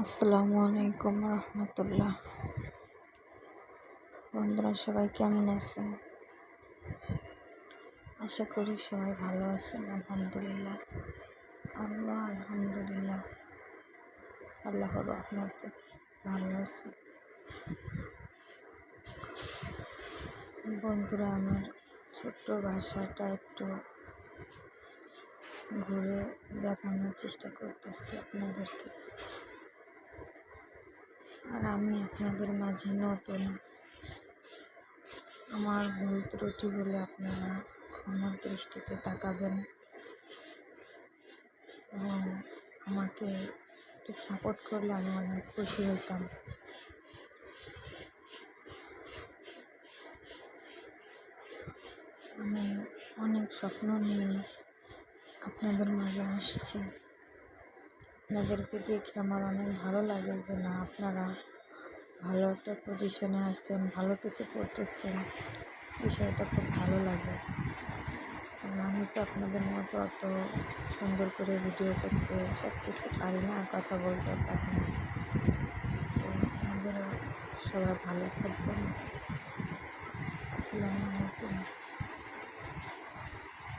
আসসালামু আলাইকুম রহমতুল্লাহ। বন্ধুরা সবাই কেমন আছেন? আশা করি সবাই ভালো আছেন। আলহামদুলিল্লাহ, আলহামদুলিল্লাহ, আল্লাহর রহমতে ভালো আছি। বন্ধুরা, আমার ছোট্ট বাসাটা একটু ঘুরে দেখানোর চেষ্টা করতেছি আপনাদেরকে। আর আমি আপনাদের মাঝে নতুন, আমার ভুল ত্রুটি বলে আপনারা আমার দৃষ্টিতে তাকাবেন এবং আমাকে একটু সাপোর্ট করলে আমি অনেক খুশি হতাম। আমি অনেক স্বপ্ন নিয়ে আপনাদের মাঝে আসছি। আপনাদেরকে দেখে আমার অনেক ভালো লাগে যে না, আপনারা ভালো একটা পজিশনে আসছেন, ভালো কিছু করতেছেন, বিষয়টা খুব ভালো লাগে। আমি তো আপনাদের মতো অত সুন্দর করে ভিডিও করতে সব কিছু পারি না, কথা বলতে পারি না। তো আপনাদেরও সবাই ভালো থাকবেন। আসসালামু আলাইকুম।